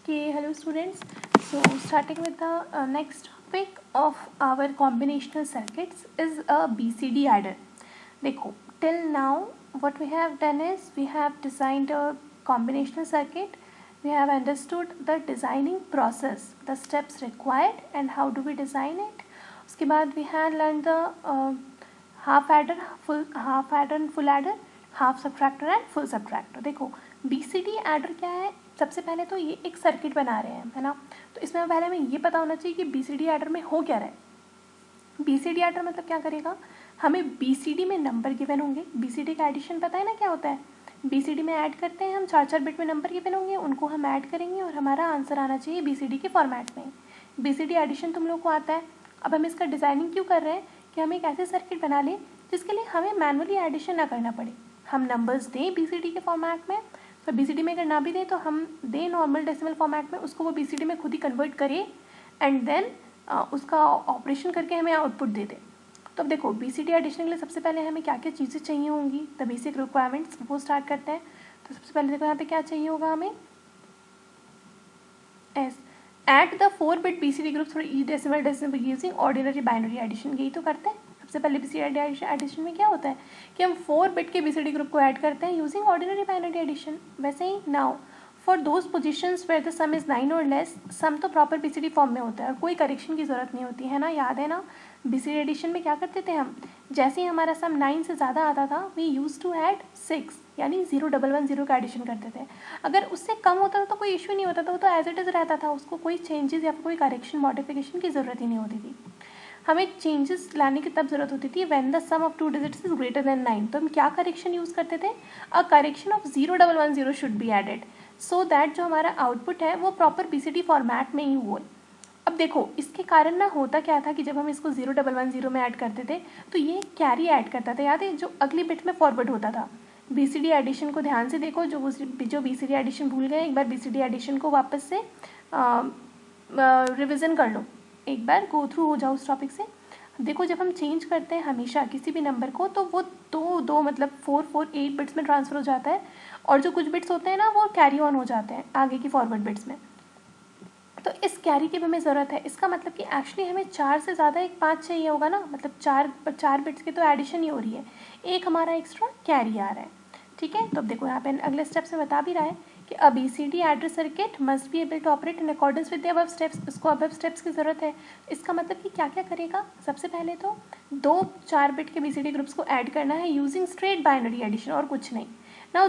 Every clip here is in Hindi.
Okay, hello students. So starting with the next topic of our combinational circuits is a BCD adder. देखो, till now what we have done is we have designed a combinational circuit. We have understood the designing process, the steps required and how do we design it. उसके बाद we had learned the half adder, full adder, half subtractor and full subtractor. देखो BCD adder क्या है? सबसे पहले तो ये एक सर्किट बना रहे हैं, है ना। तो इसमें पहले हमें ये पता होना चाहिए कि BCD एडर में हो क्या रहा है। BCD एडर मतलब क्या करेगा, हमें BCD में नंबर गिवन होंगे। BCD का एडिशन पता है ना क्या होता है। BCD में ऐड करते हैं हम, 4 बिट में नंबर गिवन होंगे, उनको हम ऐड करेंगे और हमारा आंसर आना चाहिए BCD के फॉर्मेट में। BCD एडिशन तुम लोग को आता है। अब हम इसका डिज़ाइनिंग क्यों कर रहे हैं कि हम एक ऐसे सर्किट बना लें जिसके लिए हमें मैनुअली एडिशन ना करना पड़े। हम नंबर्स दें BCD के फॉर्मेट में, तो BCD में अगर ना भी दे तो हम दें नॉर्मल डेसिमल फॉर्मेट में, उसको वो BCD में खुद ही कन्वर्ट करे एंड देन उसका ऑपरेशन करके हमें आउटपुट दे दे। तो अब देखो BCD एडिशन के लिए सबसे पहले हमें क्या क्या चीज़ें चाहिए होंगी, द बेसिक रिक्वायरमेंट्स, वो स्टार्ट करते हैं। तो सबसे पहले देखो यहाँ पे क्या चाहिए होगा हमें, add the 4 bit BCD group for each decimal using ordinary binary addition. यही तो करते हैं। सबसे पहले BCD एडिशन में क्या होता है कि हम 4 बिट के BCD ग्रुप को ऐड करते हैं यूजिंग ऑर्डिनरी बाइनरी एडिशन। वैसे ही now for those positions where the sum is 9 और लेस, सम तो प्रॉपर BCD फॉर्म में होता है और कोई करेक्शन की ज़रूरत नहीं होती है ना। याद है ना, BCD एडिशन में क्या करते थे हम, जैसे ही हमारा सम 9 से ज़्यादा आता था वी यूज टू ऐड 6, यानी 0110 का एडिशन करते थे। अगर उससे कम होता था तो कोई इशू नहीं होता था, वो तो एज इट इज़ रहता था, उसको कोई चेंजेस या कोई करेक्शन मॉडिफिकेशन की ज़रूरत ही नहीं होती थी। हमें चेंजेस लाने की तब ज़रूरत होती थी when the sum of 2 digits is greater than 9। तो हम क्या करेक्शन यूज़ करते थे, a correction of 0110 should be added so that जो हमारा आउटपुट है वो प्रॉपर BCD फॉर्मेट में ही हो। अब देखो इसके कारण ना होता क्या था कि जब हम इसको 0110 में ऐड करते थे तो ये कैरी ऐड करता था, याद है, जो अगली बिट में फॉरवर्ड होता था। BCD एडिशन को ध्यान से देखो, जो BCD एडिशन भूल गए एक बार BCD एडिशन को वापस से रिविज़न कर लो, एक बार गो थ्रू हो जाओ उस टॉपिक से। देखो जब हम चेंज करते हैं हमेशा किसी भी नंबर को तो वो दो मतलब 4 बिट्स में ट्रांसफ़र हो जाता है और जो कुछ बिट्स होते हैं ना वो कैरी ऑन हो जाते हैं आगे की फॉरवर्ड बिट्स में। तो इस कैरी की भी हमें ज़रूरत है। इसका मतलब कि एक्चुअली हमें 4 से ज़्यादा एक 5 चाहिए होगा ना, मतलब 4 बिट्स की तो एडिशन ही हो रही है, एक हमारा एक्स्ट्रा कैरी आ रहा है। ठीक है, तो अब देखो यहाँ पे अगले स्टेप से बता भी रहा है कि a BCD adder circuit must be able to operate in accordance with the above steps. इसको अबव स्टेप्स की ज़रूरत है। इसका मतलब कि क्या क्या करेगा, सबसे पहले तो 4 बिट के BCD ग्रुप्स को ऐड करना है यूजिंग स्ट्रेट बाइनरी एडिशन और कुछ नहीं ना।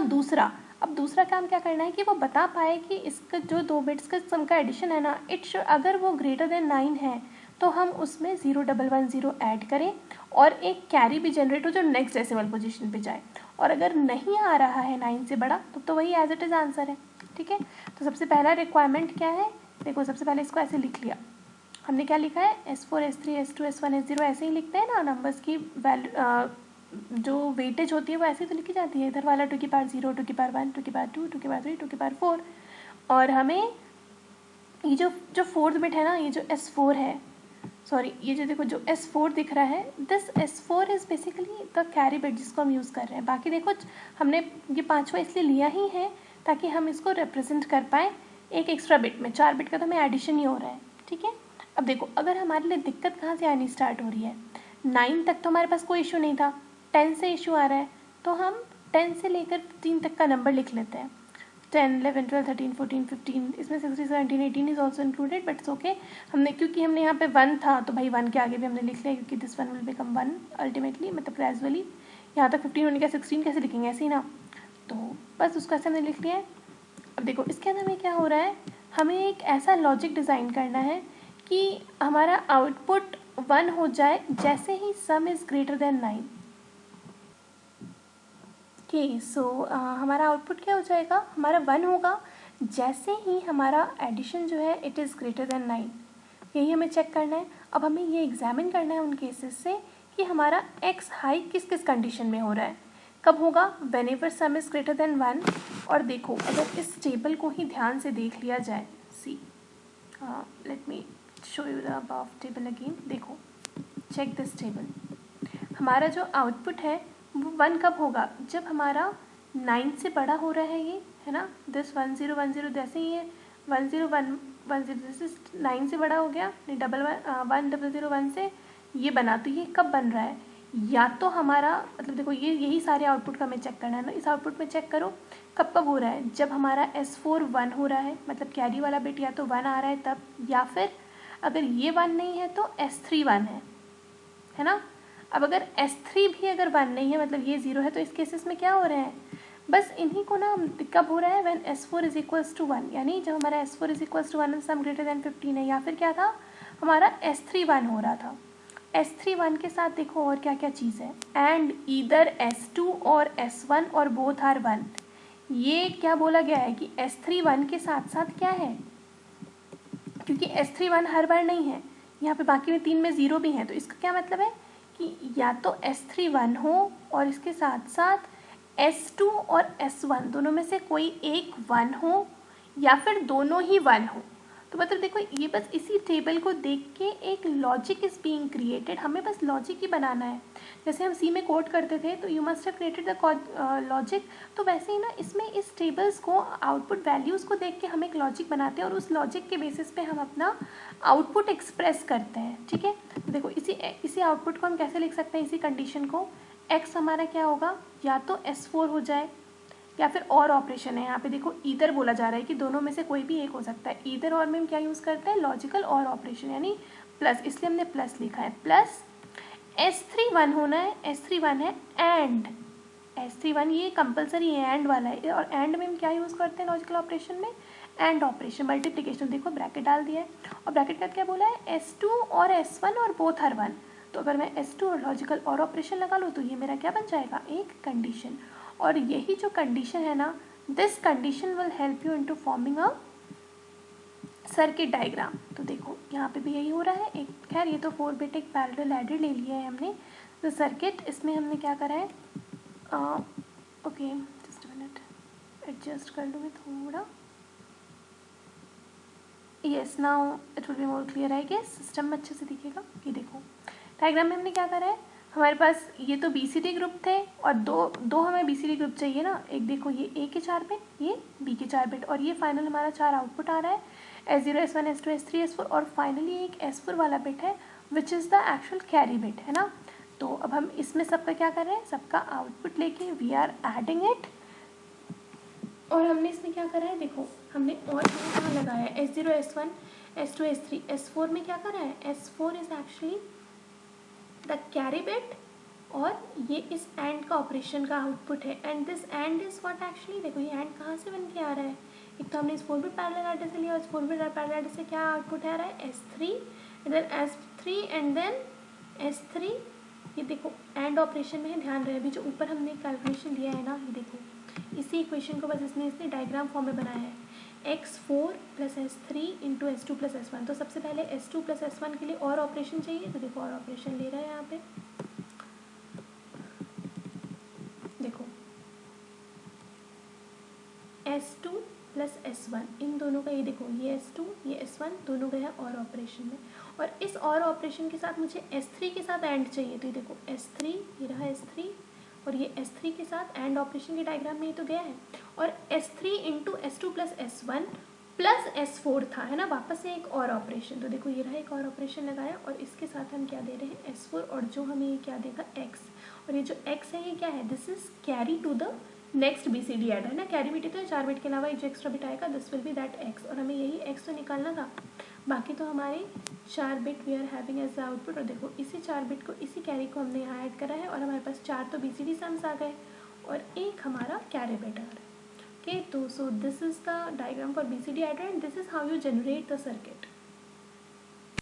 अब दूसरा काम क्या करना है कि वो बता पाए कि इसका जो 2 बिट्स का सम का एडिशन है ना, अगर वो ग्रेटर देन 9 है तो हम उसमें 0110 ऐड करें और एक कैरी भी जनरेट हो जो नेक्स्ट डेसिमल पोजीशन पे जाए, और अगर नहीं आ रहा है 9 से बड़ा तो वही एज इट इज़ आंसर है। ठीक है, तो सबसे पहला रिक्वायरमेंट क्या है, देखो सबसे पहले इसको ऐसे लिख लिया हमने, क्या लिखा है S4 S3 S2 S1 S0 ऐसे ही लिखते हैं ना, नंबर्स की जो वेटेज होती है वो ऐसे ही तो लिखी जाती है, इधर वाला 2 की पावर 0 2 की पावर 1 2 की पावर 2 2 की पावर 3 2 की पावर 4। और हमें ये जो फोर्थ बिट है ना, ये जो S4 है, सॉरी ये जो देखो जो S4 दिख रहा है, this S4 is basically the carry bit जिसको हम यूज़ कर रहे हैं। बाकी देखो हमने ये 5वां इसलिए लिया ही है ताकि हम इसको रिप्रेजेंट कर पाएँ एक एक्स्ट्रा बिट में। 4 बिट का तो हमें एडिशन ही हो रहा है। ठीक है, अब देखो अगर हमारे लिए दिक्कत कहाँ से आनी स्टार्ट हो रही है, 9 तक तो हमारे पास कोई इशू नहीं था, 10 से इशू आ रहा है, तो हम 10 से लेकर 3 तक का नंबर लिख लेते हैं। 10 11 12 13 14 15, इसमें 16 17 18 is also included, but it's okay. क्योंकि हमने यहाँ पे 1 था तो भाई 1 के आगे भी हमने लिख लिया, क्योंकि दिस 1 विल बिकम 1 अल्टीमेटली, मतलब ग्रेजुअली। यहाँ तक 15 होने का 16 कैसे लिखेंगे, ऐसे ही ना, तो बस उसको ऐसे हमने लिख लिया है। अब देखो इसके अंदर में क्या हो रहा है, हमें एक ऐसा लॉजिक डिज़ाइन करना है कि हमारा आउटपुट 1 हो जाए जैसे ही sum is greater than 9। Okay, so हमारा आउटपुट क्या हो जाएगा, हमारा 1 होगा जैसे ही हमारा एडिशन जो है इट इज़ ग्रेटर देन 9। यही हमें चेक करना है। अब हमें ये एग्जामिन करना है उन केसेस से कि हमारा x हाई किस किस कंडीशन में हो रहा है, कब होगा, when ever some is greater then 1। और देखो अगर इस टेबल को ही ध्यान से देख लिया जाए, see let me show you the above table again. देखो चेक दिस टेबल, हमारा जो आउटपुट है वो 1 कब होगा, जब हमारा 9 से बड़ा हो रहा है, ये है ना, दिस 1010 जैसे ही ये 1011 दिस इज 9 से बड़ा हो गया, नहीं 11001 से ये बना, तो ये कब बन रहा है, या तो हमारा मतलब देखो ये यही सारे आउटपुट का हमें चेक करना है ना, इस आउटपुट में चेक करो कब कब हो रहा है, जब हमारा S4 1 हो रहा है, मतलब कैरी वाला बिट या तो 1 आ रहा है तब, या फिर अगर ये 1 नहीं है तो S3 1 है ना। अब अगर S3 भी अगर 1 नहीं है, मतलब ये 0 है, तो इस केसेस में क्या हो रहा है, बस इन्हीं को ना कब हो रहा है, when S4 is equals to 1, यानी जब हमारा S4 is equals to 1 and sum greater than 15 है, या फिर क्या था हमारा S3 1 हो रहा था। S3 1 के साथ देखो और क्या क्या चीज़ है, एंड ईदर S2 और S1 और बोथ आर 1, ये क्या बोला गया है कि S3 1 के साथ साथ क्या है, क्योंकि S3 1 हर बार नहीं है, यहाँ पे बाकी में 3 में 0 भी है, तो इसका क्या मतलब है कि या तो S3 1 हो और इसके साथ साथ S2 और S1 दोनों में से कोई एक 1 हो, या फिर दोनों ही 1 हो। तो मतलब देखो ये बस इसी टेबल को देख के एक लॉजिक इज बीइंग क्रिएटेड, हमें बस लॉजिक ही बनाना है। जैसे हम सी में कोड करते थे तो you must have created the logic, तो वैसे ही ना इसमें इस टेबल्स को आउटपुट वैल्यूज़ को देख के हम एक लॉजिक बनाते हैं और उस लॉजिक के बेसिस पे हम अपना आउटपुट एक्सप्रेस करते हैं, ठीक है। तो देखो इसी आउटपुट को हम कैसे लिख सकते हैं, इसी कंडीशन को, x हमारा क्या होगा, या तो S4 हो जाए या फिर और ऑपरेशन है, यहाँ पे देखो ईदर बोला जा रहा है कि दोनों में से कोई भी एक हो सकता है, ईदर और में हम क्या यूज़ करते हैं, लॉजिकल और ऑपरेशन, यानी प्लस, इसलिए हमने प्लस लिखा है, प्लस S3 1 होना है, S3 1 है, एंड S3 1 ये कंपलसरी है, एंड वाला है, और एंड में हम क्या यूज़ करते हैं लॉजिकल ऑपरेशन में, एंड ऑपरेशन, मल्टीप्लिकेशन, देखो ब्रैकेट डाल दिया है, और ब्रैकेट का क्या बोला है, S2 और S1 और बोथ आर 1, तो अगर मैं S2 और लॉजिकल और ऑपरेशन लगा लूँ तो ये मेरा क्या बन जाएगा, एक कंडीशन, और यही जो कंडीशन है ना, this condition will help you into forming a circuit diagram. तो देखो यहाँ पे भी यही हो रहा है, एक खैर ये तो 4 बिट एक पैरेलल एडर ले लिया है हमने, तो सर्किट इसमें हमने क्या करा है, ओके जस्ट मिनट एडजस्ट कर लूँगी थोड़ा, yes now it will be more clear, I guess system में अच्छे से दिखेगा। ये देखो डायग्राम में हमने क्या करा है, हमारे पास ये तो BCD ग्रुप थे, और दो हमें BCD ग्रुप चाहिए ना, एक देखो ये A के 4 बिट, ये B के 4 बिट, और ये फाइनल हमारा 4 आउटपुट आ रहा है, S0 S1 S2 S3 S4, और फाइनली एक S4 वाला बिट है which is the actual carry bit, है ना। तो अब हम इसमें सबका क्या कर रहे हैं, सबका आउटपुट लेके वी आर एडिंग इट, और हमने इसमें क्या करा है, देखो हमने और कहाँ लगाया है, S0 S1 S2 S3 S4 में क्या करा है, S4 is actually the carry bit, और ये इस एंड का ऑपरेशन का आउटपुट है, and this and is what actually, देखो ये एंड कहाँ से बन के आ रहा है, एक तो हमने इस 4 बिट पैरेलल एडर से लिया, और इस 4 बिट पैरेलल एडर से क्या आउटपुट आ रहा है, S3 and then S3 and then S3, ये देखो एंड ऑपरेशन में है, ध्यान रहे अभी जो ऊपर हमने कैलकुलेशन लिया है ना, ये देखो इसी इक्वेशन को बस इसने डायग्राम फॉर्म में बनाया है, x4 plus S3 into S2 plus S1, तो सबसे पहले S2 प्लस S1 के लिए और ऑपरेशन चाहिए, तो देखो और ऑपरेशन ले रहा है यहाँ पे, देखो S2 प्लस S1 इन दोनों का, ये देखो ये S2 ये S1 दोनों गया और ऑपरेशन में, और इस और ऑपरेशन के साथ मुझे S3 के साथ एंड चाहिए, तो ये देखो S3 ये रहा S3, और ये S3 के साथ एंड ऑपरेशन के डायग्राम में ही तो गया है, और S3 into S2 plus S1 plus S4 था, है ना, वापस से एक और ऑपरेशन, तो देखो ये रहा एक और ऑपरेशन लगाया, और इसके साथ हम क्या दे रहे हैं, S4, और जो हमें ये क्या देगा X, और ये जो X है ये क्या है, this is carry to the next BCD adder, है ना, कैरी बिट तो 4 बिट के अलावा जो एक्स्ट्रा बिट आएगा this will be that X, और हमें यही X तो निकालना था, बाकी तो हमारे 4 bit we are having as the output, और देखो इसी 4 बिट को इसी कैरी को हमने यहाँ ऐड करा है, और हमारे पास 4 तो BCD सम्स आ गए और एक हमारा कैरी बिट आ रहा है, ओके। तो so this is the diagram for BCD adder, and this is how you generate the circuit.